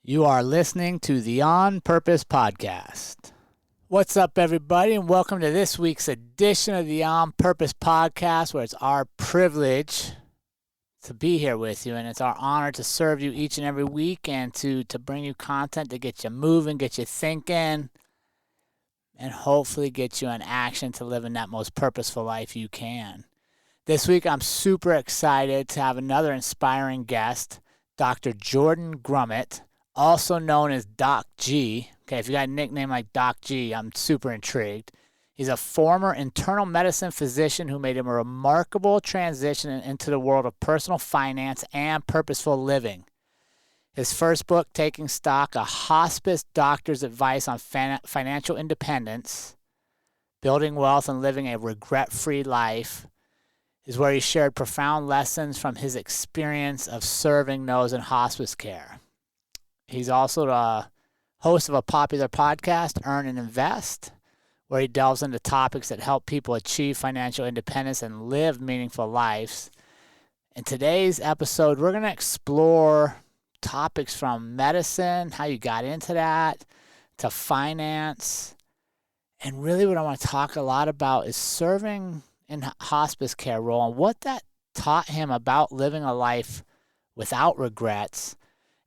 You are listening to the On Purpose Podcast. What's up, everybody, and welcome to this week's edition of the On Purpose Podcast, where it's our privilege to be here with you, and it's our honor to serve you each and every week and to bring you content to get you moving, get you thinking, and hopefully get you in action to living that most purposeful life you can. This week, I'm super excited to have another inspiring guest, Dr. Jordan Grumet, also known as Doc G. Okay, if you got a nickname like Doc G, I'm super intrigued. He's a former internal medicine physician who made a remarkable transition into the world of personal finance and purposeful living. His first book, Taking Stock, a hospice doctor's advice on financial independence, building wealth and living a regret-free life, is where he shared profound lessons from his experience of serving those in hospice care. He's also the host of a popular podcast, Earn and Invest, where he delves into topics that help people achieve financial independence and live meaningful lives. In today's episode, we're going to explore topics from medicine, how you got into that, to finance. And really what I want to talk a lot about is serving in hospice care role and what that taught him about living a life without regrets,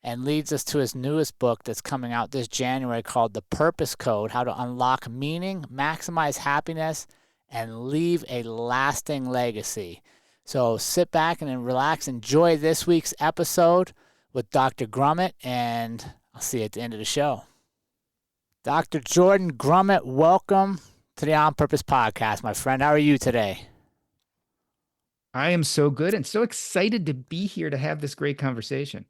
and leads us to his newest book that's coming out this January called The Purpose Code, How to Unlock Meaning, Maximize Happiness, and Leave a Lasting Legacy. So sit back and relax. Enjoy this week's episode with Dr. Grumet, and I'll see you at the end of the show. Dr. Jordan Grumet, welcome to the On Purpose Podcast, my friend. How are you today? I am so good and so excited to be here to have this great conversation.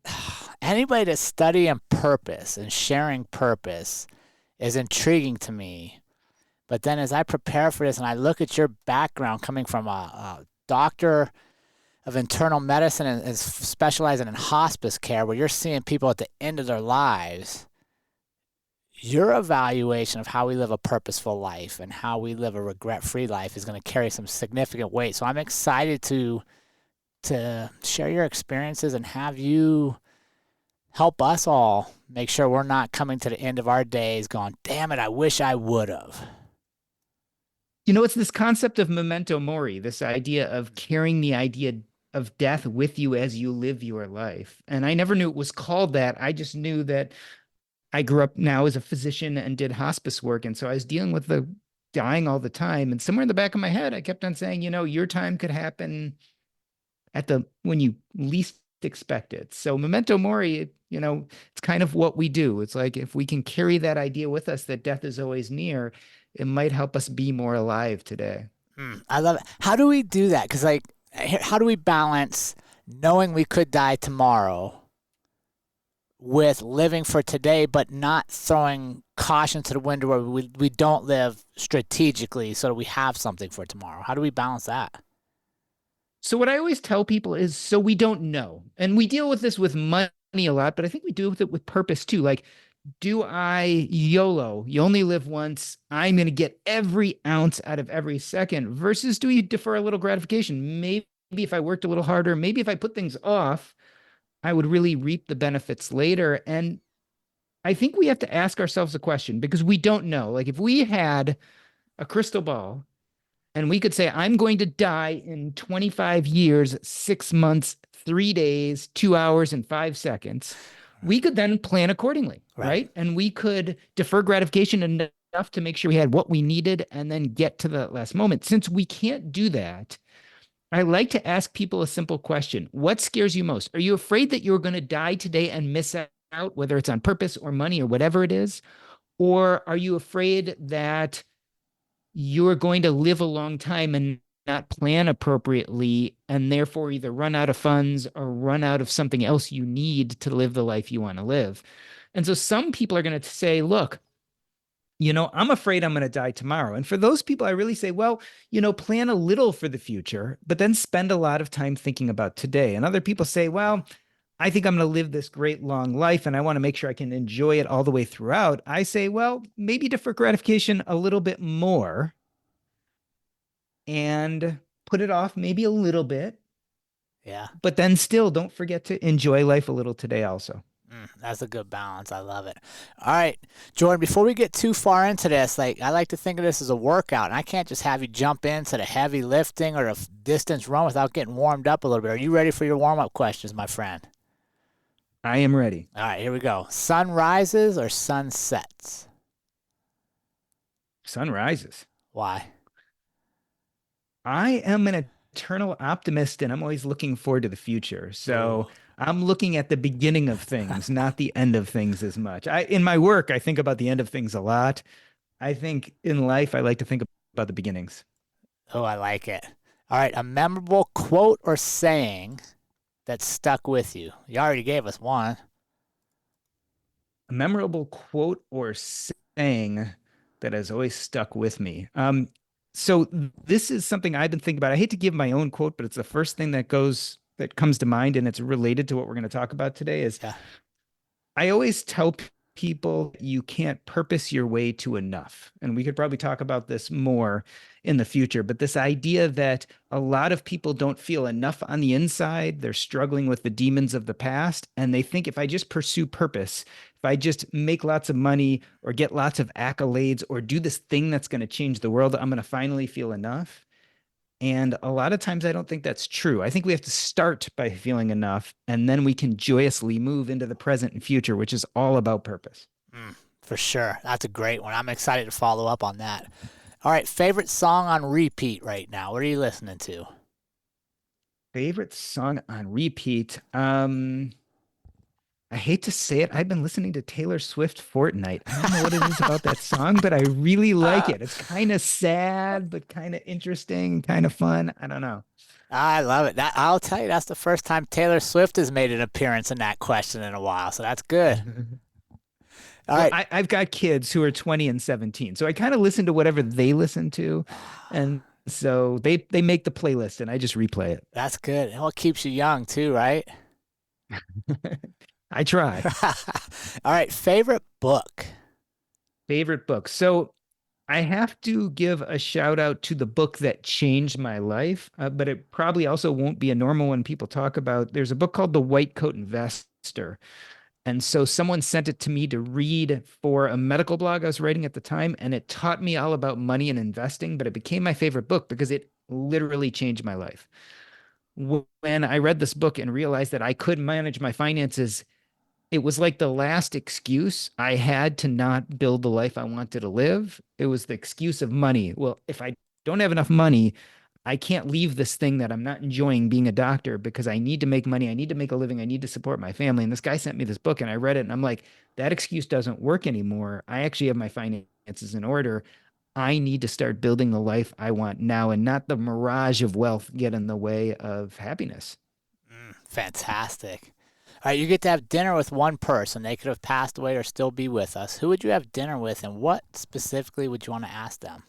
Anybody that's studying purpose and sharing purpose is intriguing to me. But then as I prepare for this and I look at your background coming from a doctor of internal medicine and specializing in hospice care, where you're seeing people at the end of their lives, your evaluation of how we live a purposeful life and how we live a regret-free life is going to carry some significant weight. So I'm excited to share your experiences and have you help us all make sure we're not coming to the end of our days going, damn it, I wish I would have. You know, it's this concept of memento mori, this idea of carrying the idea of death with you as you live your life. And I never knew it was called that. I just knew that I grew up now as a physician and did hospice work. And so I was dealing with the dying all the time. And somewhere in the back of my head, I kept on saying, you know, your time could happen when you least expect it. So memento mori, you know, it's kind of what we do. It's like if we can carry that idea with us that death is always near, it might help us be more alive today. I love it. How do we do that? Because, like, how do we balance knowing we could die tomorrow with living for today, but not throwing caution to the wind where we don't live strategically so that we have something for tomorrow? How do we balance that? So what I always tell people is, so we don't know. And we deal with this with money a lot, but I think we deal with it with purpose too. Like, do I YOLO? You only live once. I'm going to get every ounce out of every second, versus do you defer a little gratification? Maybe if I worked a little harder, maybe if I put things off, I would really reap the benefits later. And I think we have to ask ourselves a question, because we don't know. Like, if we had a crystal ball and we could say, I'm going to die in 25 years, 6 months, 3 days, 2 hours, and 5 seconds, we could then plan accordingly, right? And we could defer gratification enough to make sure we had what we needed and then get to the last moment. Since we can't do that, I like to ask people a simple question. What scares you most? Are you afraid that you're going to die today and miss out, whether it's on purpose or money or whatever it is? Or are you afraid that you're going to live a long time and not plan appropriately, and therefore either run out of funds or run out of something else you need to live the life you want to live? And so some people are going to say, look, you know, I'm afraid I'm going to die tomorrow. And for those people, I really say, well, you know, plan a little for the future, but then spend a lot of time thinking about today. And other people say, well, I think I'm going to live this great long life and I want to make sure I can enjoy it all the way throughout. I say, well, maybe defer gratification a little bit more and put it off maybe a little bit. Yeah. But then still don't forget to enjoy life a little today also. That's a good balance. I love it. All right, Jordan, before we get too far into this, like I like to think of this as a workout, and I can't just have you jump into the heavy lifting or a distance run without getting warmed up a little bit. Are you ready for your warm up questions, my friend? I am ready. All right, here we go. Sun rises or sun sets? Sun rises. Why? I am an eternal optimist and I'm always looking forward to the future. Ooh. So I'm looking at the beginning of things, not the end of things as much. In my work, I think about the end of things a lot. I think in life, I like to think about the beginnings. Oh, I like it. All right, a memorable quote or saying that stuck with you. You already gave us one. A memorable quote or saying that has always stuck with me. So this is something I've been thinking about. I hate to give my own quote, but it's the first thing that comes to mind, and it's related to what we're going to talk about today. Is Yeah. I always tell people you can't purpose your way to enough. And we could probably talk about this more in the future, but this idea that a lot of people don't feel enough on the inside, they're struggling with the demons of the past, and they think if I just pursue purpose, if I just make lots of money or get lots of accolades or do this thing that's going to change the world, I'm going to finally feel enough. And a lot of times I don't think that's true. I think we have to start by feeling enough, and then we can joyously move into the present and future, which is all about purpose. For sure. That's a great one. I'm excited to follow up on that. All right, favorite song on repeat right now. What are you listening to? Favorite song on repeat. I hate to say it. I've been listening to Taylor Swift Fortnite. I don't know what it is about that song, but I really like it. It's kind of sad, but kind of interesting, kind of fun. I don't know. I love it. I'll tell you, that's the first time Taylor Swift has made an appearance in that question in a while, so that's good. All Well, right. I've got kids who are 20 and 17, so I kind of listen to whatever they listen to, and so they make the playlist, and I just replay it. That's good. And what keeps you young too, right? I try. All right, favorite book. Favorite book. So I have to give a shout out to the book that changed my life, but it probably also won't be a normal one people talk about. There's a book called The White Coat Investor. And so someone sent it to me to read for a medical blog I was writing at the time, and it taught me all about money and investing, but it became my favorite book because it literally changed my life. When I read this book and realized that I could manage my finances, it was like the last excuse I had to not build the life I wanted to live. It was the excuse of money. Well, if I don't have enough money, I can't leave this thing that I'm not enjoying being a doctor because I need to make money. I need to make a living. I need to support my family. And this guy sent me this book and I read it and I'm like, that excuse doesn't work anymore. I actually have my finances in order. I need to start building the life I want now and not the mirage of wealth get in the way of happiness. Fantastic. All right, you get to have dinner with one person. They could have passed away or still be with us. Who would you have dinner with, and what specifically would you want to ask them?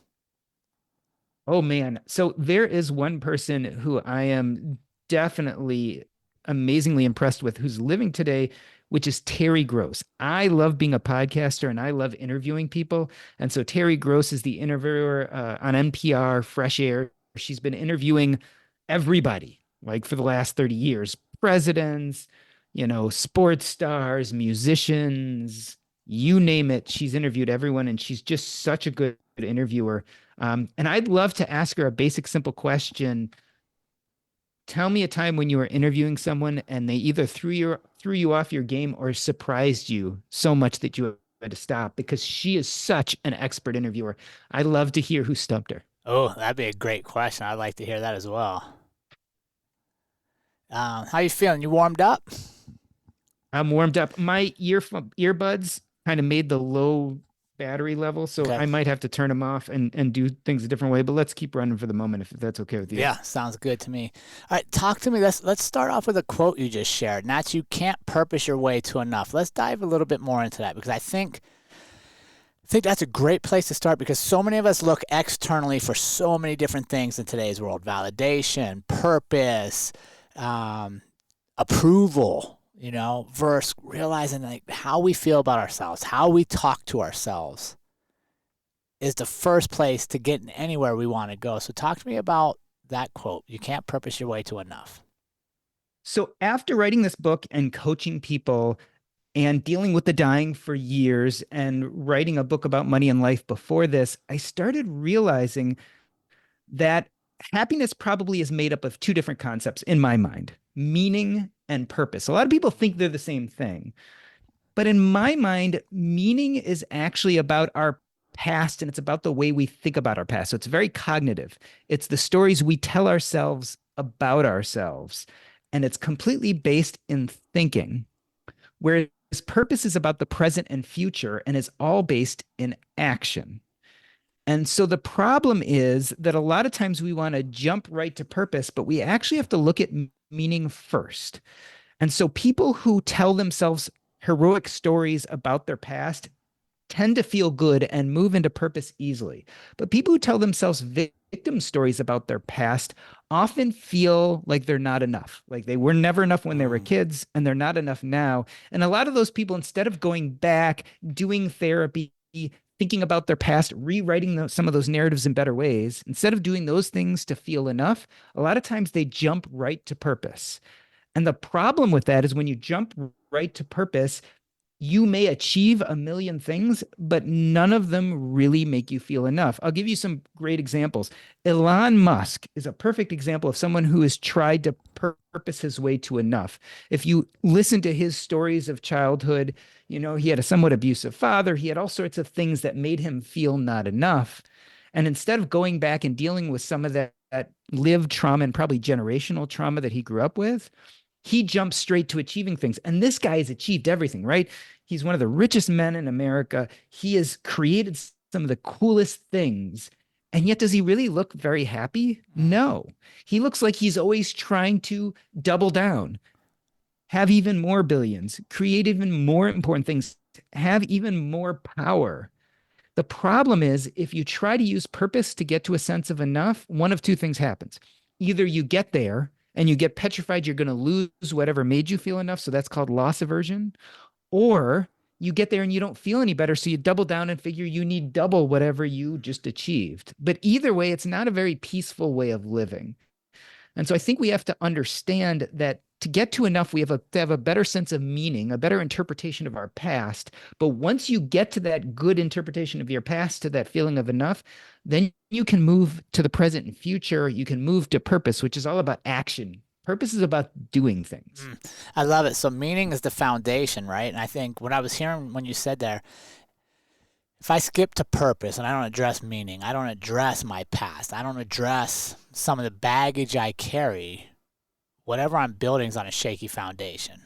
Oh man. So there is one person who I am definitely amazingly impressed with who's living today, which is Terry Gross. I love being a podcaster and I love interviewing people. And so Terry Gross is the interviewer on NPR Fresh Air. She's been interviewing everybody like for the last 30 years, presidents, sports stars, musicians, you name it. She's interviewed everyone and she's just such a good interviewer. And I'd love to ask her a basic, simple question. Tell me a time when you were interviewing someone and they either threw you off your game or surprised you so much that you had to stop because she is such an expert interviewer. I'd love to hear who stumped her. Oh, that'd be a great question. I'd like to hear that as well. How you feeling? You warmed up? I'm warmed up. My earbuds kind of made the low battery level, so Okay. I might have to turn them off and do things a different way. But let's keep running for the moment if that's okay with you. Yeah, sounds good to me. All right, talk to me. Let's start off with a quote you just shared, and that's you can't purpose your way to enough. Let's dive a little bit more into that because I think that's a great place to start because so many of us look externally for so many different things in today's world: validation, purpose, approval. Versus realizing like how we feel about ourselves, how we talk to ourselves is the first place to get anywhere we want to go. So talk to me about that quote. You can't purpose your way to enough. So after writing this book and coaching people, and dealing with the dying for years and writing a book about money and life before this, I started realizing that happiness probably is made up of two different concepts in my mind: meaning and purpose. A lot of people think they're the same thing. But in my mind, meaning is actually about our past and it's about the way we think about our past. So it's very cognitive. It's the stories we tell ourselves about ourselves. And it's completely based in thinking. Whereas purpose is about the present and future and is all based in action. And so the problem is that a lot of times we want to jump right to purpose, but we actually have to look at meaning first. And so people who tell themselves heroic stories about their past tend to feel good and move into purpose easily. But people who tell themselves victim stories about their past often feel like they're not enough. Like they were never enough when they were kids and they're not enough now. And a lot of those people, instead of going back, doing therapy, thinking about their past, rewriting some of those narratives in better ways, instead of doing those things to feel enough, a lot of times they jump right to purpose. And the problem with that is when you jump right to purpose, you may achieve a million things, but none of them really make you feel enough. I'll give you some great examples. Elon Musk is a perfect example of someone who has tried to purpose his way to enough. If you listen to his stories of childhood, you know, he had a somewhat abusive father. He had all sorts of things that made him feel not enough. And instead of going back and dealing with some of that lived trauma and probably generational trauma that he grew up with, he jumps straight to achieving things. And this guy has achieved everything, right? He's one of the richest men in America. He has created some of the coolest things. And yet, does he really look very happy? No. He looks like he's always trying to double down, have even more billions, create even more important things, have even more power. The problem is, if you try to use purpose to get to a sense of enough, one of two things happens. Either you get there and you get petrified you're going to lose whatever made you feel enough. So that's called loss aversion. Or you get there and you don't feel any better. So you double down and figure you need double whatever you just achieved. But either way, it's not a very peaceful way of living. And so I think we have to understand that to get to enough, we have to have a better sense of meaning, a better interpretation of our past. But once you get to that good interpretation of your past, to that feeling of enough, then you can move to the present and future. You can move to purpose, which is all about action. Purpose is about doing things. I love it. So meaning is the foundation, right? And I think what I was hearing when you said there, if I skip to purpose and I don't address meaning, I don't address my past, I don't address some of the baggage I carry, whatever I'm building is on a shaky foundation.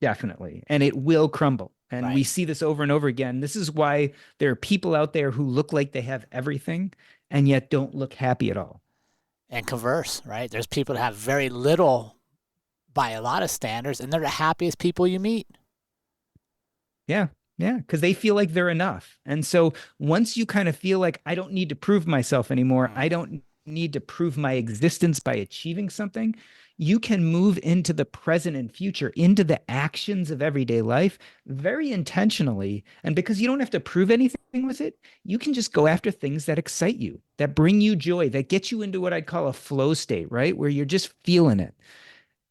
Definitely. And it will crumble. And Right. we see this over and over again. This is why there are people out there who look like they have everything and yet don't look happy at all. And converse, right? There's people that have very little by a lot of standards, and they're the happiest people you meet. Yeah. Yeah. Because they feel like they're enough. And so once you kind of feel like I don't need to prove myself anymore, I don't need to prove my existence by achieving something, you can move into the present and future, into the actions of everyday life very intentionally. And because you don't have to prove anything with it, you can just go after things that excite you, that bring you joy, that get you into what I'd call a flow state, right? Where you're just feeling it.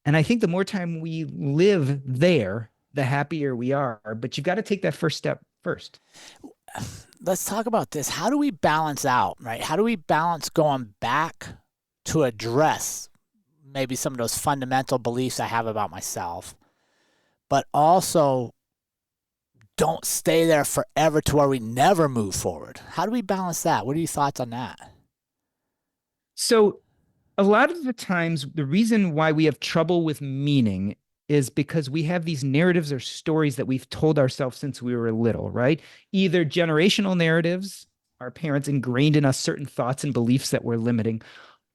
And I think the more time we live there, the happier we are. But you've got to take that first step first. Let's talk about this. How do we balance out, right? How do we balance going back to address maybe some of those fundamental beliefs I have about myself, but also don't stay there forever to where we never move forward? How do we balance that? What are your thoughts on that? So, a lot of the times, the reason why we have trouble with meaning is because we have these narratives or stories that we've told ourselves since we were little, right? Either generational narratives, our parents ingrained in us certain thoughts and beliefs that were limiting,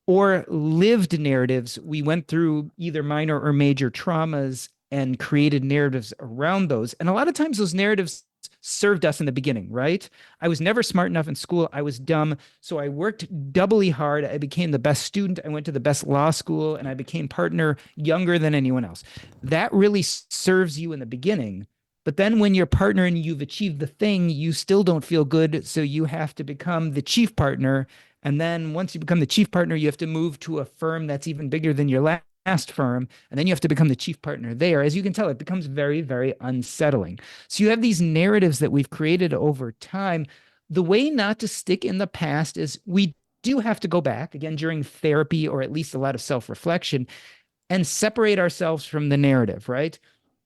or lived narratives. We went through either minor or major traumas and created narratives around those. And a lot of times those narratives served us in the beginning, right? I was never smart enough in school. I was dumb. So I worked doubly hard. I became the best student. I went to the best law school and I became partner younger than anyone else. That really serves you in the beginning. But then when you're partner and you've achieved the thing, you still don't feel good. So you have to become the chief partner. And then once you become the chief partner, you have to move to a firm that's even bigger than your last firm, and then you have to become the chief partner there. As you can tell, it becomes very, very unsettling. So you have these narratives that we've created over time. The way not to stick in the past is we do have to go back again during therapy, or at least a lot of self-reflection, and separate ourselves from the narrative, right?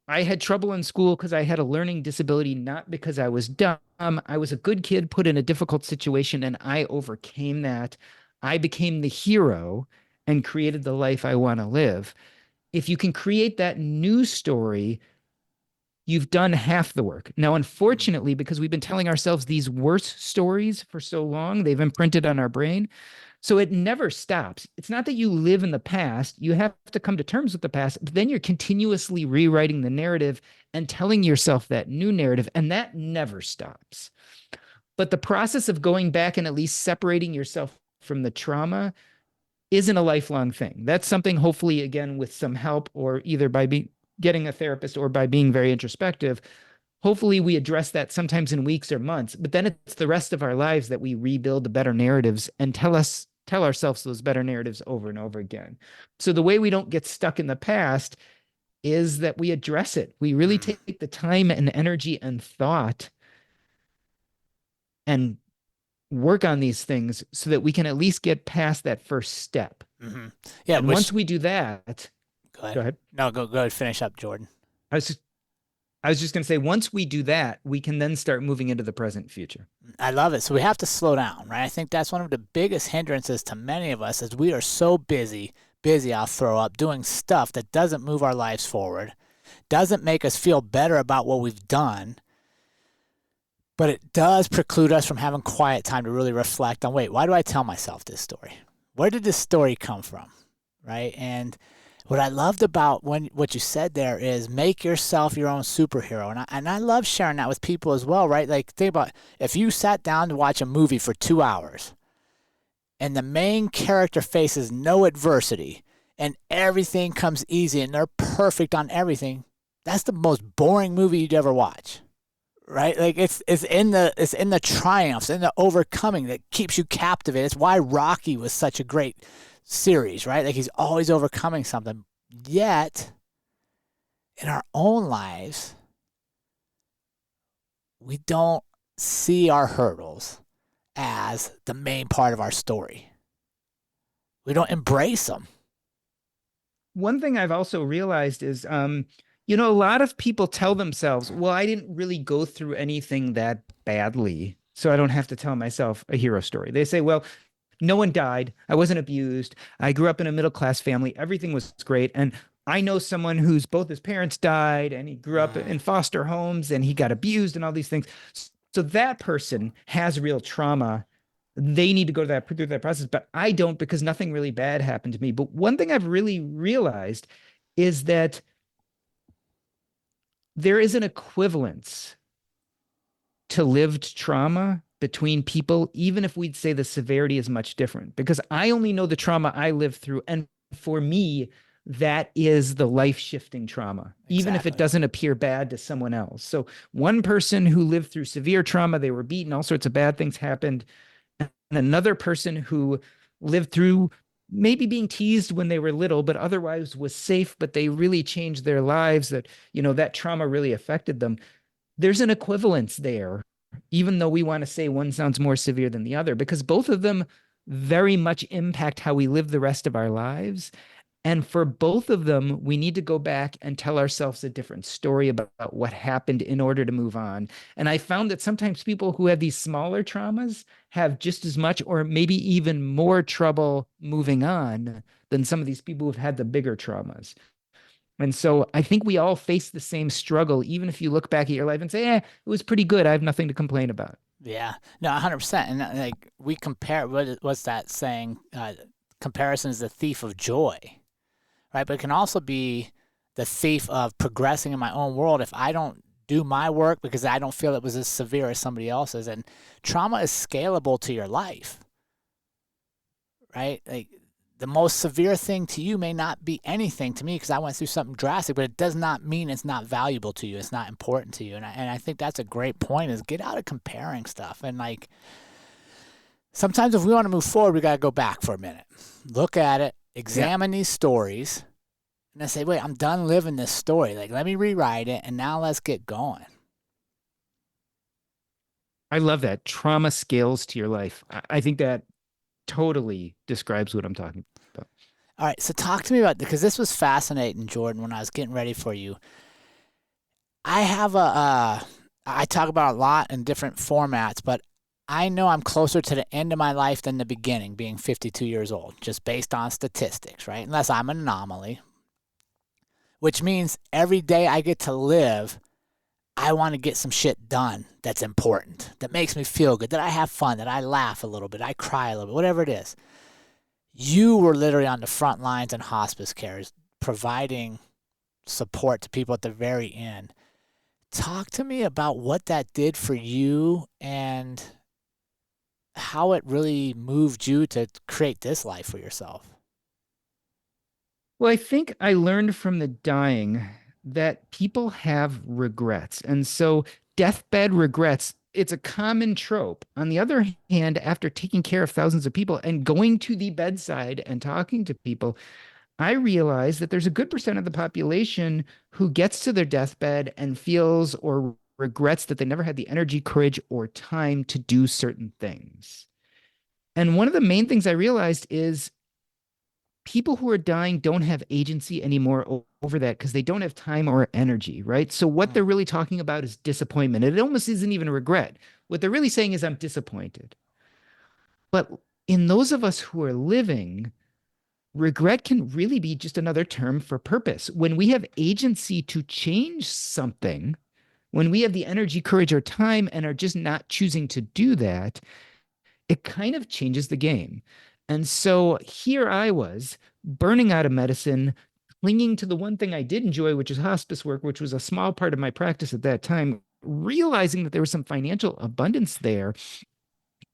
I had trouble in school because I had a learning disability, not because I was dumb. I was a good kid put in a difficult situation, and I overcame that. I became the hero and created the life I want to live. If you can create that new story, you've done half the work. Now, unfortunately, because we've been telling ourselves these worse stories for so long, they've imprinted on our brain. So it never stops. It's not that you live in the past. You have to come to terms with the past, but then you're continuously rewriting the narrative and telling yourself that new narrative, and that never stops. But the process of going back and at least separating yourself from the trauma isn't a lifelong thing. That's something, hopefully, again, with some help, or either by getting a therapist or by being very introspective, hopefully we address that sometimes in weeks or months, but then it's the rest of our lives that we rebuild the better narratives and tell ourselves those better narratives over and over again. So the way we don't get stuck in the past is that we address it. We really take the time and energy and thought and work on these things so that we can at least get past that first step. Mm-hmm. Yeah. And once we do that, go ahead. No, go ahead. Finish up, Jordan. I was just going to say, once we do that, we can then start moving into the present future. I love it. So we have to slow down, right? I think that's one of the biggest hindrances to many of us, is we are so busy, I'll throw up, doing stuff that doesn't move our lives forward, doesn't make us feel better about what we've done, but it does preclude us from having quiet time to really reflect on, wait, why do I tell myself this story? Where did this story come from, right? And what I loved about what you said there is make yourself your own superhero. And I love sharing that with people as well, right? Like, think about if you sat down to watch a movie for 2 hours and the main character faces no adversity and everything comes easy and they're perfect on everything, that's the most boring movie you'd ever watch. Right? Like it's in the triumphs, in the overcoming that keeps you captivated. It's why Rocky was such a great series, right? Like he's always overcoming something. Yet, in our own lives, we don't see our hurdles as the main part of our story. We don't embrace them. One thing I've also realized is, a lot of people tell themselves, well, I didn't really go through anything that badly, so I don't have to tell myself a hero story. They say, well, no one died. I wasn't abused. I grew up in a middle-class family. Everything was great. And I know someone whose both his parents died and he grew up in foster homes and he got abused and all these things. So that person has real trauma. They need to go through that process, but I don't, because nothing really bad happened to me. But one thing I've really realized is that there is an equivalence to lived trauma between people, even if we'd say the severity is much different, because I only know the trauma I lived through. And for me, that is the life-shifting trauma, even if it doesn't appear bad to someone else. So one person who lived through severe trauma, they were beaten, all sorts of bad things happened. And another person who lived through maybe being teased when they were little, but otherwise was safe, but they really changed their lives, that, that trauma really affected them. There's an equivalence there, even though we want to say one sounds more severe than the other, because both of them very much impact how we live the rest of our lives. And for both of them, we need to go back and tell ourselves a different story about what happened in order to move on. And I found that sometimes people who have these smaller traumas have just as much or maybe even more trouble moving on than some of these people who've had the bigger traumas. And so I think we all face the same struggle, even if you look back at your life and say, it was pretty good. I have nothing to complain about. Yeah, no, 100%. And like we compare, what's that saying? Comparison is the thief of joy. Right, but it can also be the thief of progressing in my own world if I don't do my work because I don't feel it was as severe as somebody else's. And trauma is scalable to your life, right? Like the most severe thing to you may not be anything to me because I went through something drastic, but it does not mean it's not valuable to you. It's not important to you. And I think that's a great point, is get out of comparing stuff. And like sometimes if we want to move forward, we got to go back for a minute, look at it, examine these stories, And I say, wait, I'm done living this story. Like, let me rewrite it, and now let's get going. I love that. Trauma scales to your life. I think that totally describes what I'm talking about. All right, so talk to me about, because this was fascinating, Jordan, when I was getting ready for you. I have I talk about a lot in different formats, but I know I'm closer to the end of my life than the beginning, being 52 years old, just based on statistics, right? Unless I'm an anomaly, which means every day I get to live, I want to get some shit done that's important, that makes me feel good, that I have fun, that I laugh a little bit, I cry a little bit, whatever it is. You were literally on the front lines in hospice care, providing support to people at the very end. Talk to me about what that did for you and how it really moved you to create this life for yourself. Well, I think I learned from the dying that people have regrets. And so deathbed regrets, it's a common trope. On the other hand, after taking care of thousands of people and going to the bedside and talking to people, I realized that there's a good percent of the population who gets to their deathbed and feels or regrets that they never had the energy, courage, or time to do certain things. And one of the main things I realized is people who are dying don't have agency anymore over that because they don't have time or energy, right? So what Mm, they're really talking about is disappointment. It almost isn't even a regret. What they're really saying is, I'm disappointed. But in those of us who are living, regret can really be just another term for purpose. When we have agency to change something, when we have the energy, courage, or time and are just not choosing to do that, it kind of changes the game. And so here I was burning out of medicine, clinging to the one thing I did enjoy, which is hospice work, which was a small part of my practice at that time, realizing that there was some financial abundance there.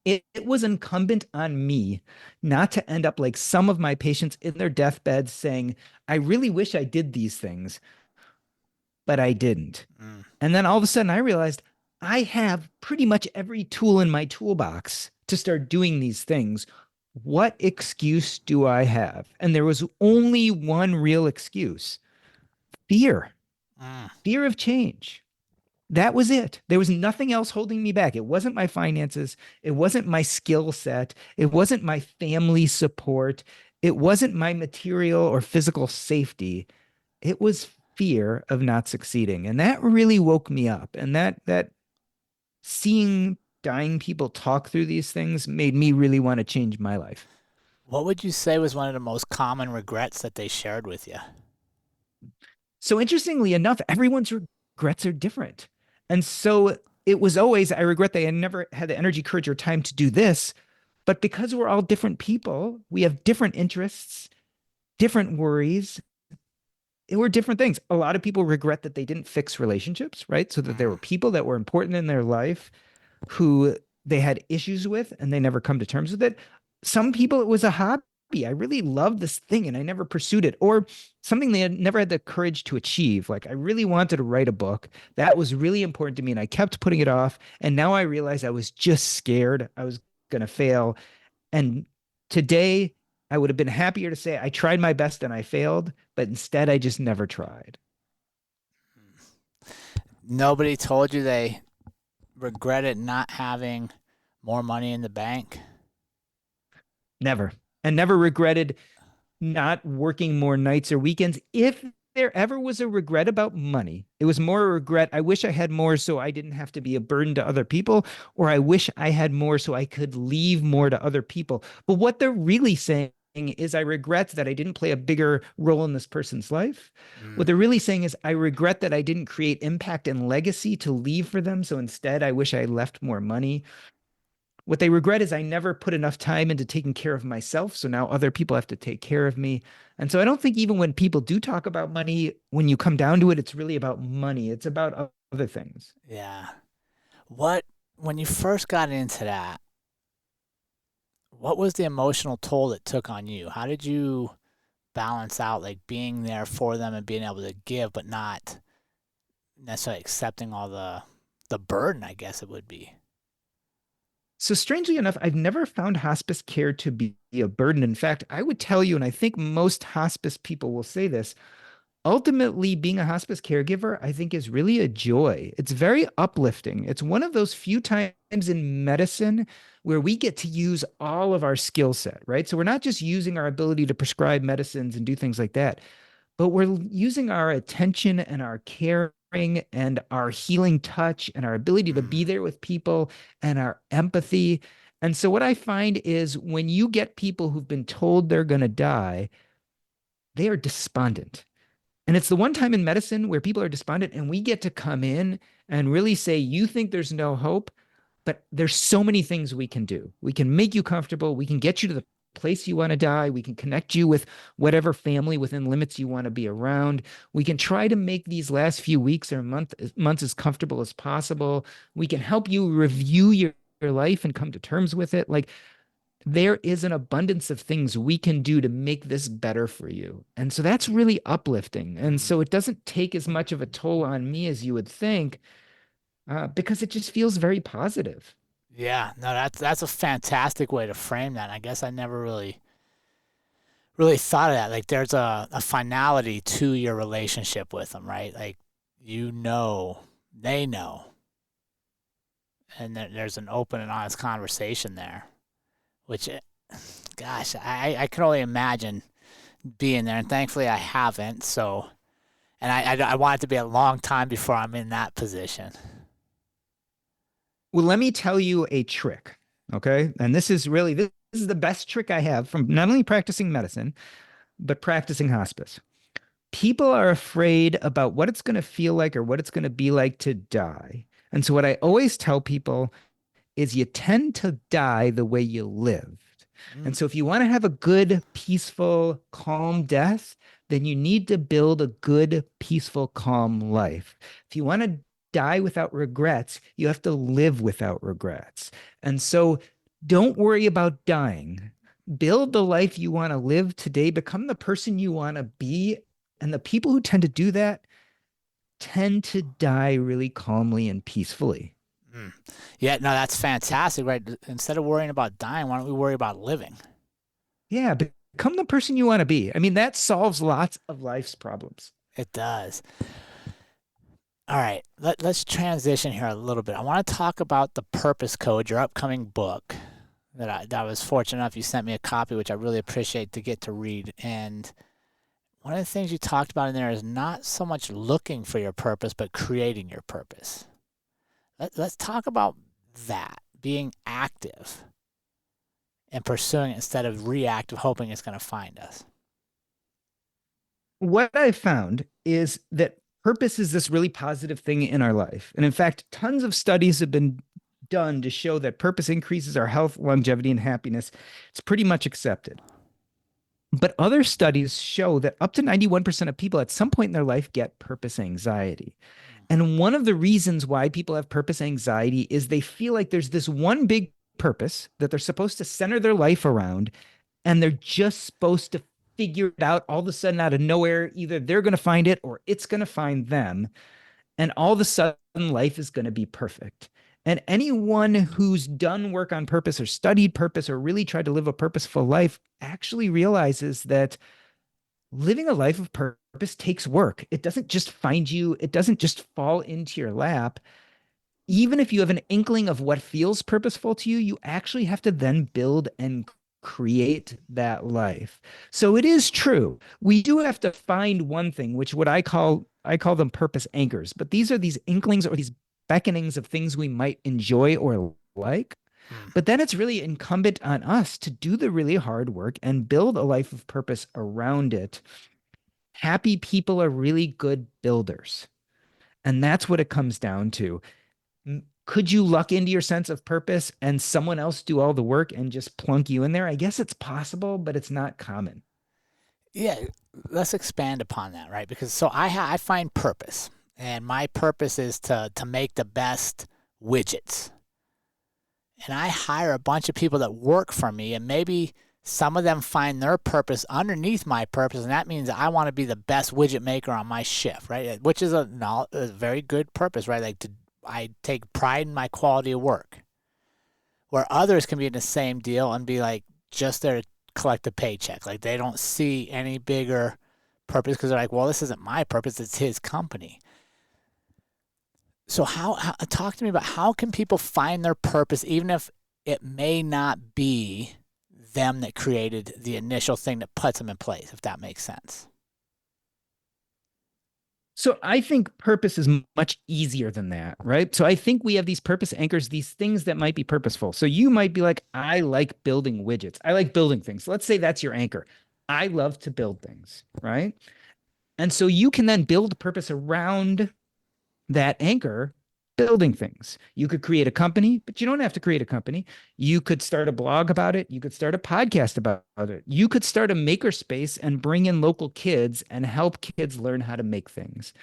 It was incumbent on me not to end up like some of my patients in their deathbeds saying, I really wish I did these things, but I didn't. mm, And then all of a sudden I realized I have pretty much every tool in my toolbox to start doing these things. What excuse do I have? And there was only one real excuse: fear, mm. fear of change. That was it. There was nothing else holding me back. It wasn't my finances. It wasn't my skill set. It wasn't my family support. It wasn't my material or physical safety. It was fear of not succeeding. And that really woke me up. And that seeing dying people talk through these things made me really want to change my life. What would you say was one of the most common regrets that they shared with you? So interestingly enough, everyone's regrets are different. And so it was always, I regret that I never had the energy, courage, or time to do this. But because we're all different people, we have different interests, different worries. It were different things. A lot of people regret that they didn't fix relationships, right? So that there Mm, were people that were important in their life who they had issues with and they never come to terms with it. Some people, it was a hobby. I really love this thing and I never pursued it, or something they had never had the courage to achieve. Like, I really wanted to write a book that was really important to me and I kept putting it off. And now I realized I was just scared I was going to fail. And today I would have been happier to say I tried my best and I failed, but instead I just never tried. nobody told you they regretted not having more money in the bank? Never. And never regretted not working more nights or weekends. If there ever was a regret about money, it was more a regret. I wish I had more so I didn't have to be a burden to other people, or I wish I had more so I could leave more to other people. But what they're really saying is, I regret that I didn't play a bigger role in this person's life. What Mm. they're really saying is, I regret that I didn't create impact and legacy to leave for them. So instead, I wish I left more money. What they regret is I never put enough time into taking care of myself. So now other people have to take care of me. And so I don't think even when people do talk about money, when you come down to it, it's really about money. It's about other things. Yeah. What, when you first got into that, what was the emotional toll it took on you? How did you balance out like being there for them and being able to give, but not necessarily accepting all the burden, I guess it would be? So strangely enough, I've never found hospice care to be a burden. In fact, I would tell you, and I think most hospice people will say this, ultimately being a hospice caregiver, I think is really a joy. It's very uplifting. It's one of those few times in medicine where we get to use all of our skill set, right? So we're not just using our ability to prescribe medicines and do things like that, but we're using our attention and our caring and our healing touch and our ability to be there with people and our empathy. And so what I find is when you get people who've been told they're going to die, they are despondent. And it's the one time in medicine where people are despondent and we get to come in and really say, you think there's no hope, but there's so many things we can do. We can make you comfortable. We can get you to the place you want to die. We can connect you with whatever family within limits you want to be around. We can try to make these last few weeks or months as comfortable as possible. We can help you review your life and come to terms with it. Like, there is an abundance of things we can do to make this better for you. And so that's really uplifting. And so it doesn't take as much of a toll on me as you would think, because it just feels very positive. Yeah, no, that's a fantastic way to frame that. I guess I never really thought of that. Like there's a finality to your relationship with them, right? Like they know, and there's an open and honest conversation there, which, gosh, I can only imagine being there, and thankfully I haven't. So, and I want it to be a long time before I'm in that position. Well, let me tell you a trick. Okay. And this is the best trick I have from not only practicing medicine, but practicing hospice. People are afraid about what it's going to feel like or what it's going to be like to die. And so, what I always tell people is you tend to die the way you lived. And Mm. so, if you want to have a good, peaceful, calm death, then you need to build a good, peaceful, calm life. If you want to die without regrets, you have to live without regrets. And so, don't worry about dying. Build the life you want to live today, become the person you want to be. And the people who tend to do that tend to die really calmly and peacefully. Mm. Yeah, no, that's fantastic, right? Instead of worrying about dying, why don't we worry about living? Yeah, become the person you want to be. I mean, that solves lots of life's problems. It does. All right, let's transition here a little bit. I want to talk about the Purpose Code, your upcoming book that I was fortunate enough you sent me a copy, which I really appreciate to get to read. And one of the things you talked about in there is not so much looking for your purpose, but creating your purpose. Let's talk about that, being active and pursuing it instead of reactive, hoping it's going to find us. What I've found is that purpose is this really positive thing in our life. And in fact, tons of studies have been done to show that purpose increases our health, longevity, and happiness. It's pretty much accepted. But other studies show that up to 91% of people at some point in their life get purpose anxiety. And one of the reasons why people have purpose anxiety is they feel like there's this one big purpose that they're supposed to center their life around, and they're just supposed to figure it out all of a sudden out of nowhere. Either they're going to find it or it's going to find them. And all of a sudden, life is going to be perfect. And anyone who's done work on purpose or studied purpose or really tried to live a purposeful life actually realizes that living a life of purpose takes work. It doesn't just find you, it doesn't just fall into your lap. Even if you have an inkling of what feels purposeful to you, you actually have to then build and create that life. So it is true. We do have to find one thing, which what I call them purpose anchors, but these are these inklings or these beckonings of things we might enjoy or like. But then it's really incumbent on us to do the really hard work and build a life of purpose around it. Happy people are really good builders. And that's what it comes down to. Could you luck into your sense of purpose and someone else do all the work and just plunk you in there? I guess it's possible, but it's not common. Yeah, let's expand upon that, right? Because so I find purpose, and my purpose is to make the best widgets. And I hire a bunch of people that work for me, and maybe some of them find their purpose underneath my purpose, and that means I want to be the best widget maker on my shift, right? Which is a very good purpose, right? I take pride in my quality of work. Where others can be in the same deal and be like just there to collect a paycheck, like they don't see any bigger purpose because they're like, well, this isn't my purpose, it's his company. So how talk to me about how can people find their purpose even if it may not be them that created the initial thing that puts them in place, if that makes sense. So I think purpose is much easier than that, right? So I think we have these purpose anchors, these things that might be purposeful. So you might be like, I like building widgets. I like building things. Let's say that's your anchor. I love to build things, right? And so you can then build purpose around that anchor, building things. You could create a company, but you don't have to create a company. You could start a blog about it. You could start a podcast about it. You could start a makerspace and bring in local kids and help kids learn how to make things.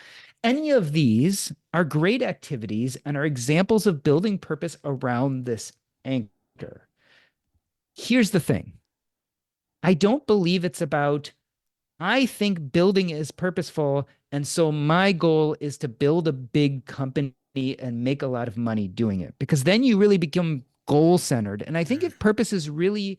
Any of these are great activities and are examples of building purpose around this anchor. Here's the thing. I don't believe it's about, I think building is purposeful. And so my goal is to build a big company and make a lot of money doing it, because then you really become goal centered. And I think if purpose is really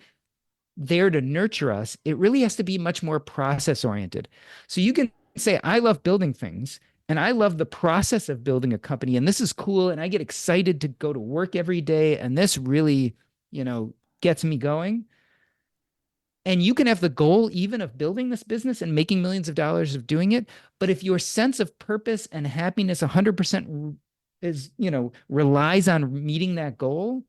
there to nurture us, it really has to be much more process oriented. So you can say, I love building things and I love the process of building a company. And this is cool. And I get excited to go to work every day. And this really, gets me going. And you can have the goal even of building this business and making millions of dollars of doing it. But if your sense of purpose and happiness 100% is, relies on meeting that goal,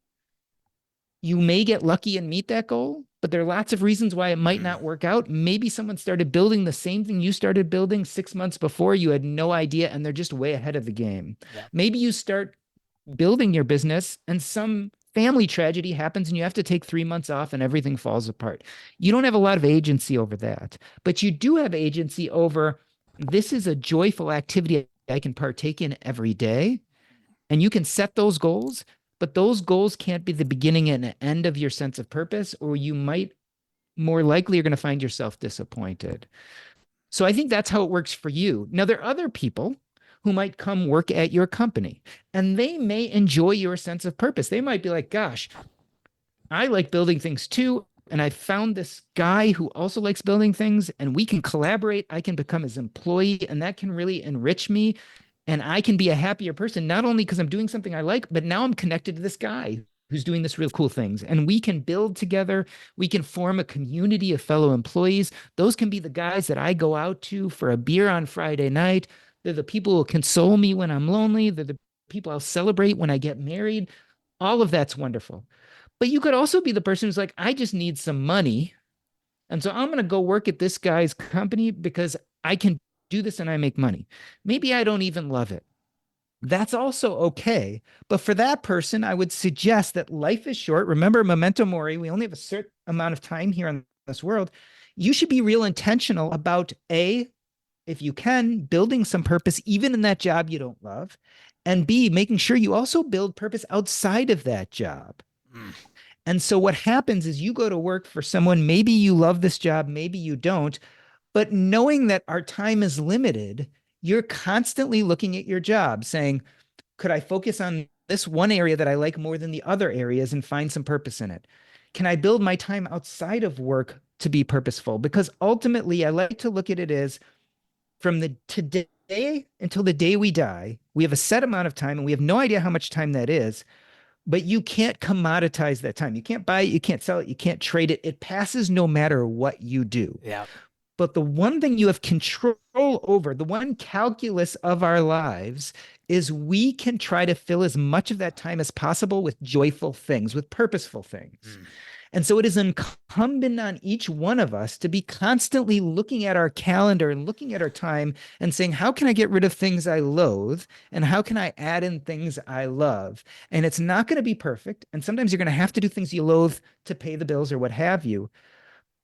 you may get lucky and meet that goal, but there are lots of reasons why it might not work out. Maybe someone started building the same thing you started building 6 months before. You had no idea, and they're just way ahead of the game. Yeah. Maybe you start building your business and some family tragedy happens and you have to take 3 months off and everything falls apart. You don't have a lot of agency over that, but you do have agency over, this is a joyful activity I can partake in every day. And you can set those goals, but those goals can't be the beginning and end of your sense of purpose, or you might more likely are going to find yourself disappointed. So I think that's how it works for you. Now, there are other people who might come work at your company and they may enjoy your sense of purpose. They might be like, gosh, I like building things too. And I found this guy who also likes building things and we can collaborate. I can become his employee and that can really enrich me. And I can be a happier person, not only because I'm doing something I like, but now I'm connected to this guy who's doing this real cool things. And we can build together. We can form a community of fellow employees. Those can be the guys that I go out to for a beer on Friday night. They're the people who console me when I'm lonely. They're the people I'll celebrate when I get married. All of that's wonderful. But you could also be the person who's like, I just need some money. And so I'm going to go work at this guy's company because I can do this and I make money. Maybe I don't even love it. That's also okay. But for that person, I would suggest that life is short. Remember, memento mori, we only have a certain amount of time here in this world. You should be real intentional about if you can, building some purpose, even in that job you don't love, and B, making sure you also build purpose outside of that job. And so what happens is you go to work for someone, maybe you love this job, maybe you don't, but knowing that our time is limited, you're constantly looking at your job saying, could I focus on this one area that I like more than the other areas and find some purpose in it? Can I build my time outside of work to be purposeful? Because ultimately, I like to look at it as from the today until the day we die, we have a set amount of time and we have no idea how much time that is, but you can't commoditize that time. You can't buy it, you can't sell it, you can't trade it. It passes no matter what you do. Yeah. But the one thing you have control over, the one calculus of our lives, is we can try to fill as much of that time as possible with joyful things, with purposeful things. And so it is incumbent on each one of us to be constantly looking at our calendar and looking at our time and saying, how can I get rid of things I loathe? And how can I add in things I love? And it's not going to be perfect. And sometimes you're going to have to do things you loathe to pay the bills or what have you.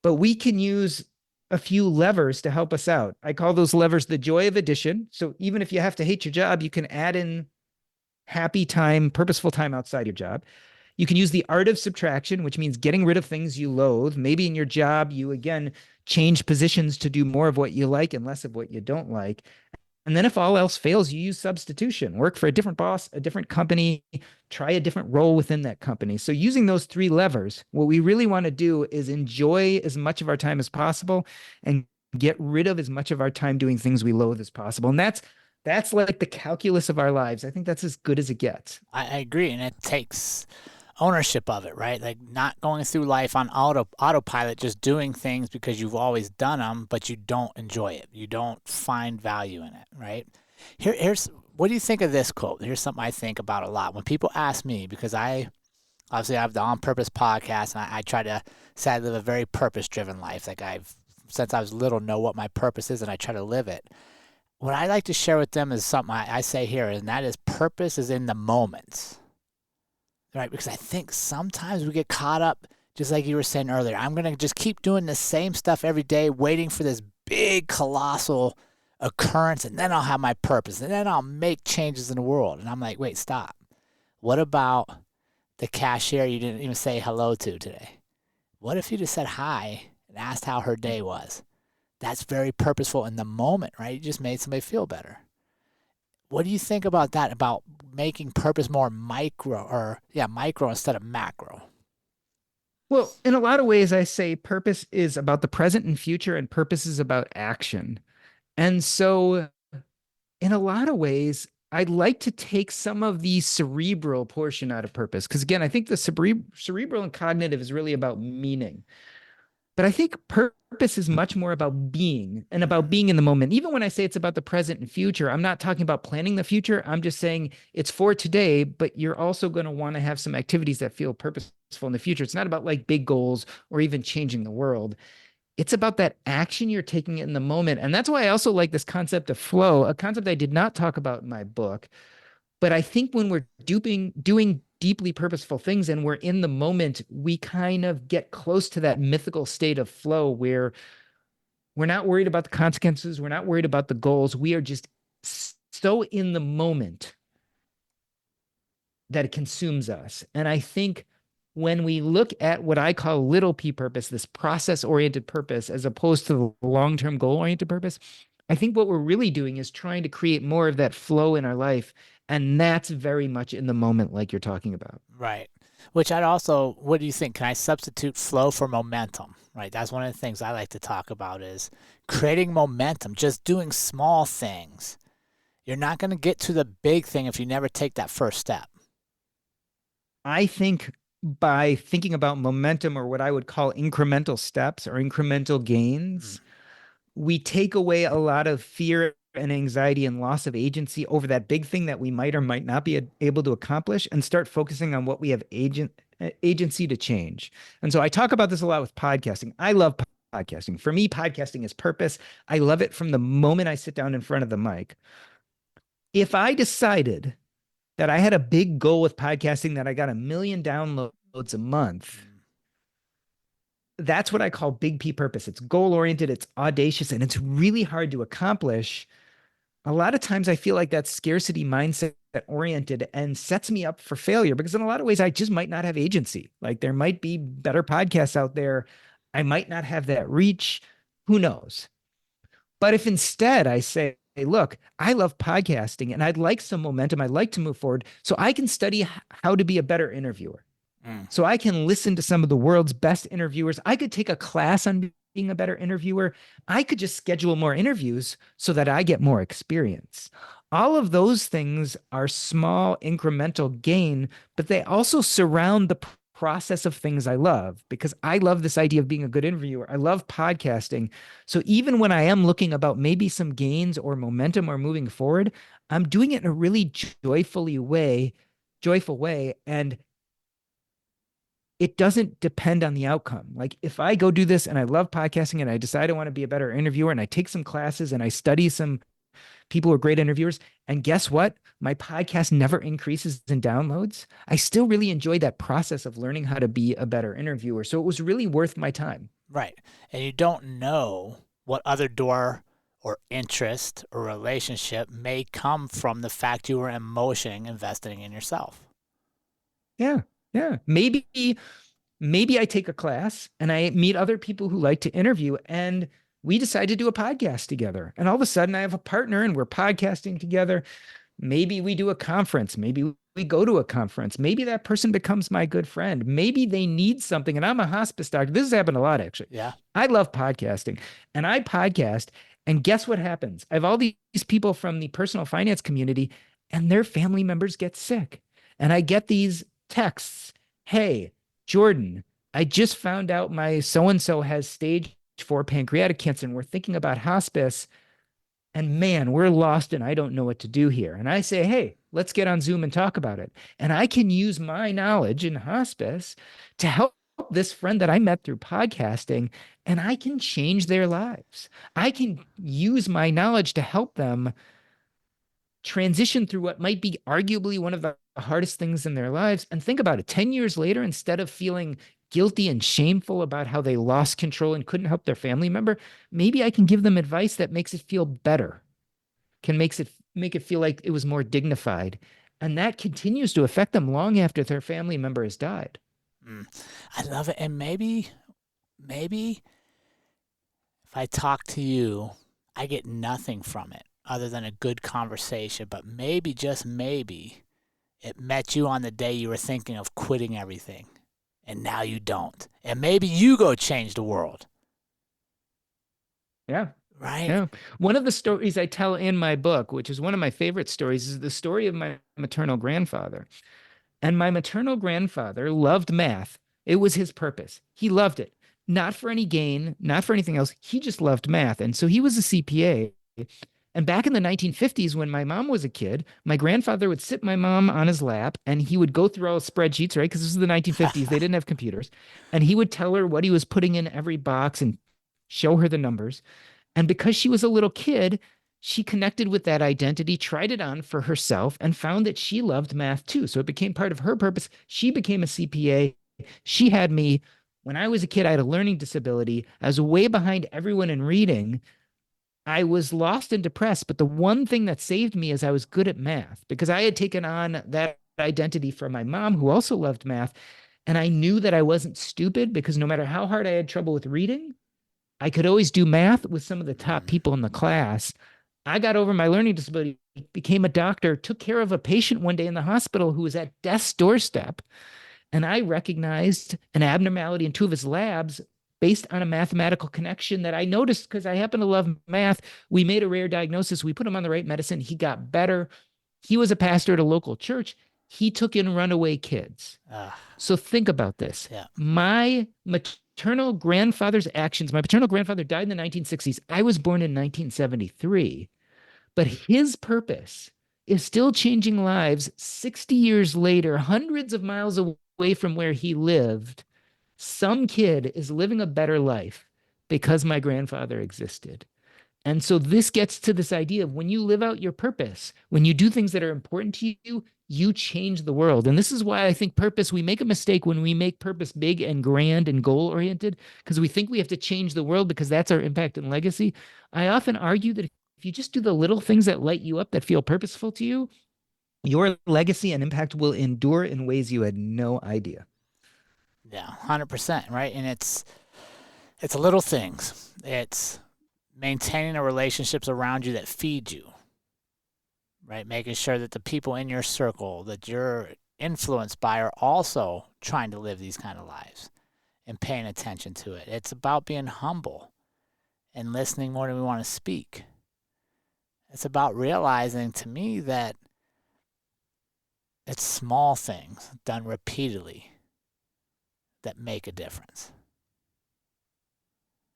But we can use a few levers to help us out. I call those levers the joy of addition. So even if you have to hate your job, you can add in happy time, purposeful time outside your job. You can use the art of subtraction, which means getting rid of things you loathe. Maybe in your job, you again change positions to do more of what you like and less of what you don't like. And then if all else fails, you use substitution. Work for a different boss, a different company, try a different role within that company. So using those 3 levers, what we really want to do is enjoy as much of our time as possible and get rid of as much of our time doing things we loathe as possible. And that's like the calculus of our lives. I think that's as good as it gets. I agree, and it takes ownership of it, right? Like not going through life on autopilot, just doing things because you've always done them, but you don't enjoy it. You don't find value in it, right? Here's what do you think of this quote? Here's something I think about a lot when people ask me because I obviously I have the On Purpose podcast, and I try to say I live a very purpose driven life. Like I've since I was little know what my purpose is, and I try to live it. What I like to share with them is something I say here, and that is purpose is in the moments, right? Because I think sometimes we get caught up, just like you were saying earlier. I'm going to just keep doing the same stuff every day, waiting for this big, colossal occurrence, and then I'll have my purpose, and then I'll make changes in the world. And I'm like, wait, stop. What about the cashier you didn't even say hello to today? What if you just said hi and asked how her day was? That's very purposeful in the moment, right? You just made somebody feel better. What do you think about that, about making purpose more micro instead of macro? Well, in a lot of ways, I say purpose is about the present and future, and purpose is about action. And so, in a lot of ways, I'd like to take some of the cerebral portion out of purpose. Because again, I think the cerebral and cognitive is really about meaning. But I think purpose is much more about being and about being in the moment. Even when I say it's about the present and future, I'm not talking about planning the future. I'm just saying it's for today, but you're also going to want to have some activities that feel purposeful in the future. It's not about like big goals or even changing the world. It's about that action you're taking in the moment. And that's why I also like this concept of flow, a concept I did not talk about in my book. But I think when we're doing deeply purposeful things and we're in the moment, we kind of get close to that mythical state of flow where we're not worried about the consequences. We're not worried about the goals. We are just so in the moment that it consumes us. And I think when we look at what I call little p purpose, this process oriented purpose, as opposed to the long term goal oriented purpose, I think what we're really doing is trying to create more of that flow in our life. And that's very much in the moment, like you're talking about. Right. Which I'd also, what do you think? Can I substitute flow for momentum? Right. That's one of the things I like to talk about is creating momentum, just doing small things. You're not going to get to the big thing if you never take that first step. I think by thinking about momentum, or what I would call incremental steps or incremental gains, we take away a lot of fear and anxiety and loss of agency over that big thing that we might or might not be able to accomplish, and start focusing on what we have agency to change. And so I talk about this a lot with podcasting. I love podcasting. For me, podcasting is purpose. I love it from the moment I sit down in front of the mic. If I decided that I had a big goal with podcasting, that I got 1 million downloads a month, that's what I call big P purpose. It's goal oriented, it's audacious, and it's really hard to accomplish. A lot of times I feel like that's scarcity mindset oriented and sets me up for failure, because in a lot of ways I just might not have agency. Like there might be better podcasts out there. I might not have that reach. Who knows? But if instead I say, hey, look, I love podcasting and I'd like some momentum, I'd like to move forward, so I can study how to be a better interviewer. So I can listen to some of the world's best interviewers. I could take a class on being a better interviewer. I could just schedule more interviews so that I get more experience. All of those things are small incremental gain, but they also surround the process of things I love, because I love this idea of being a good interviewer. I love podcasting. So even when I am looking about maybe some gains or momentum or moving forward, I'm doing it in a really joyful way. And it doesn't depend on the outcome. Like if I go do this and I love podcasting and I decide I want to be a better interviewer and I take some classes and I study some people who are great interviewers, and guess what? My podcast never increases in downloads. I still really enjoyed that process of learning how to be a better interviewer. So it was really worth my time. Right. And you don't know what other door or interest or relationship may come from the fact you were emotion investing in yourself. Yeah. Yeah. Maybe I take a class and I meet other people who like to interview, and we decide to do a podcast together. And all of a sudden I have a partner and we're podcasting together. Maybe we do a conference. Maybe we go to a conference. Maybe that person becomes my good friend. Maybe they need something. And I'm a hospice doctor. This has happened a lot, actually. Yeah. I love podcasting and I podcast. And guess what happens? I have all these people from the personal finance community and their family members get sick. And I get these texts. Hey, Jordan, I just found out my so and so has stage 4 pancreatic cancer and we're thinking about hospice. And man, we're lost and I don't know what to do here. And I say, hey, let's get on Zoom and talk about it. And I can use my knowledge in hospice to help this friend that I met through podcasting, and I can change their lives. I can use my knowledge to help them transition through what might be arguably one of the hardest things in their lives. And think about it, 10 years later, instead of feeling guilty and shameful about how they lost control and couldn't help their family member, maybe I can give them advice that makes it feel better, can make it feel like it was more dignified. And that continues to affect them long after their family member has died. I love it. And maybe if I talk to you, I get nothing from it other than a good conversation. But maybe, just maybe, it met you on the day you were thinking of quitting everything. And now you don't. And maybe you go change the world. Yeah. Right? Yeah. One of the stories I tell in my book, which is one of my favorite stories, is the story of my maternal grandfather. And my maternal grandfather loved math. It was his purpose. He loved it. Not for any gain, not for anything else. He just loved math. And so he was a CPA. And back in the 1950s, when my mom was a kid, my grandfather would sit my mom on his lap and he would go through all spreadsheets, right? Because this is the 1950s. They didn't have computers. And he would tell her what he was putting in every box and show her the numbers. And because she was a little kid, she connected with that identity, tried it on for herself, and found that she loved math too. So it became part of her purpose. She became a CPA. She had me. When I was a kid, I had a learning disability. I was way behind everyone in reading. I was lost and depressed, but the one thing that saved me is I was good at math because I had taken on that identity from my mom, who also loved math. And I knew that I wasn't stupid because no matter how hard I had trouble with reading, I could always do math with some of the top people in the class. I got over my learning disability, became a doctor, took care of a patient one day in the hospital who was at death's doorstep. And I recognized an abnormality in two of his labs based on a mathematical connection that I noticed because I happen to love math. We made a rare diagnosis. We put him on the right medicine. He got better. He was a pastor at a local church. He took in runaway kids. So think about this. Yeah. My maternal grandfather's actions, my paternal grandfather died in the 1960s. I was born in 1973. But his purpose is still changing lives 60 years later, hundreds of miles away from where he lived. Some kid is living a better life because my grandfather existed. And so this gets to this idea of when you live out your purpose, when you do things that are important to you, you change the world. And this is why I think purpose, we make a mistake when we make purpose big and grand and goal oriented, because we think we have to change the world because that's our impact and legacy. I often argue that if you just do the little things that light you up, that feel purposeful to you, your legacy and impact will endure in ways you had no idea. Yeah, 100%, right? And it's little things. It's maintaining the relationships around you that feed you, right? Making sure that the people in your circle that you're influenced by are also trying to live these kind of lives and paying attention to it. It's about being humble and listening more than we want to speak. It's about realizing, to me, that it's small things done repeatedly that make a difference.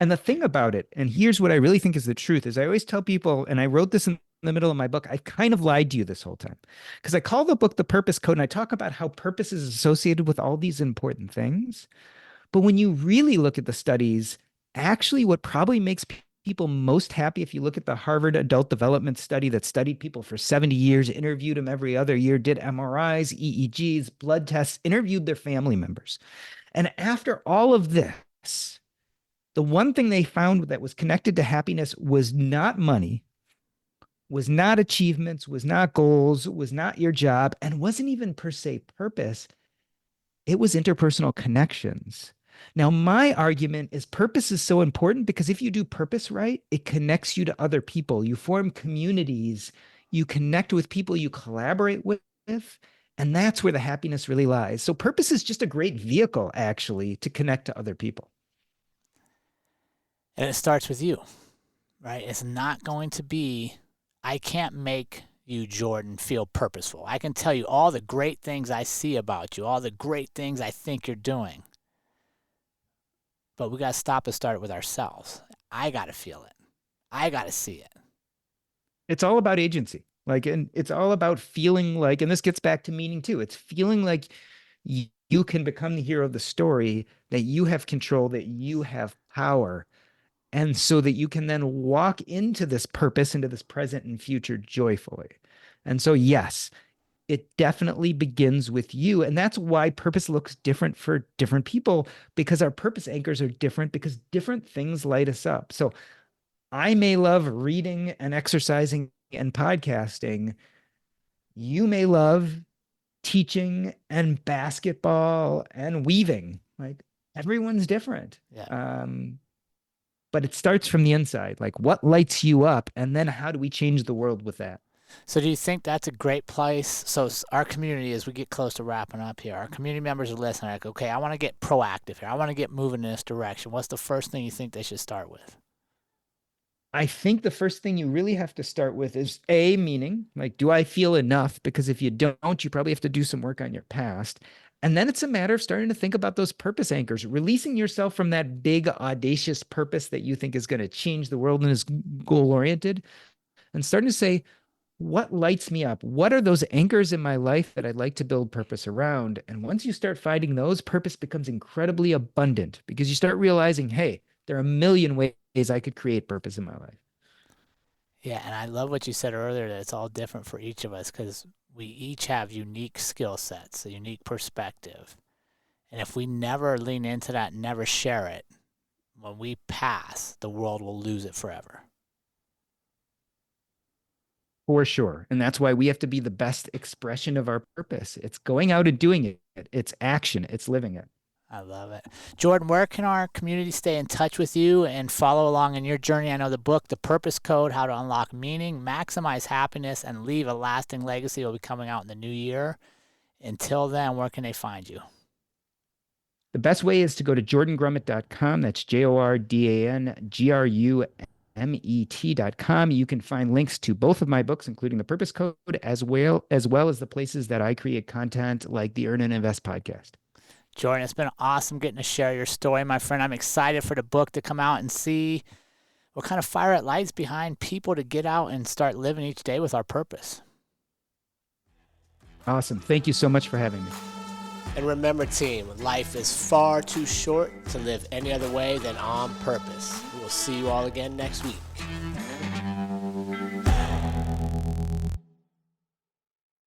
And the thing about it, and here's what I really think is the truth, is I always tell people, and I wrote this in the middle of my book, I kind of lied to you this whole time. Because I call the book The Purpose Code, and I talk about how purpose is associated with all these important things. But when you really look at the studies, actually what probably makes people most happy, if you look at the Harvard Adult Development Study that studied people for 70 years, interviewed them every other year, did MRIs, EEGs, blood tests, interviewed their family members. And after all of this, the one thing they found that was connected to happiness was not money, was not achievements, was not goals, was not your job, and wasn't even per se purpose. It was interpersonal connections. Now, my argument is purpose is so important because if you do purpose right, it connects you to other people. You form communities. you connect with people you collaborate with, and that's where the happiness really lies. So purpose is just a great vehicle, actually, to connect to other people. And it starts with you, right? It's not going to be, I can't make you, Jordan, feel purposeful. I can tell you all the great things I see about you, all the great things I think you're doing. But we got to stop and start it with ourselves. I got to feel it. I got to see it. It's all about agency. And it's all about feeling like, and this gets back to meaning too. It's feeling like you can become the hero of the story, that you have control, that you have power. And so that you can then walk into this purpose, into this present and future joyfully. And so, yes, it definitely begins with you. And that's why purpose looks different for different people, because our purpose anchors are different, because different things light us up. So I may love reading and exercising and podcasting. You may love teaching and basketball and weaving. Everyone's different. Yeah. But it starts from the inside. What lights you up? And then how do we change the world with that? So do you think that's a great place? So our community, as we get close to wrapping up here, our community members are listening. Okay, I want to get proactive here. I want to get moving in this direction. What's the first thing you think they should start with? I think the first thing you really have to start with is meaning. Do I feel enough? Because if you don't, you probably have to do some work on your past. And then it's a matter of starting to think about those purpose anchors, releasing yourself from that big, audacious purpose that you think is going to change the world and is goal-oriented, and starting to say, what lights me up? What are those anchors in my life that I'd like to build purpose around? And once you start finding those, purpose becomes incredibly abundant, because you start realizing, hey, there are a million ways I could create purpose in my life. Yeah, and I love what you said earlier, that it's all different for each of us, because we each have unique skill sets, a unique perspective. And if we never lean into that, never share it, when we pass, the world will lose it forever. For sure. And that's why we have to be the best expression of our purpose. It's going out and doing it. It's action. It's living it. I love it. Jordan, where can our community stay in touch with you and follow along in your journey? I know the book, The Purpose Code, How to Unlock Meaning, Maximize Happiness, and Leave a Lasting Legacy will be coming out in the new year. Until then, where can they find you? The best way is to go to jordangrumet.com. That's JORDANGRUMET.com. You can find links to both of my books, including The Purpose Code, as well as the places that I create content like the Earn and Invest podcast. Jordan, it's been awesome getting to share your story, my friend. I'm excited for the book to come out and see what kind of fire it lights behind people to get out and start living each day with our purpose. Awesome. Thank you so much for having me. And remember, team, life is far too short to live any other way than on purpose. We will see you all again next week.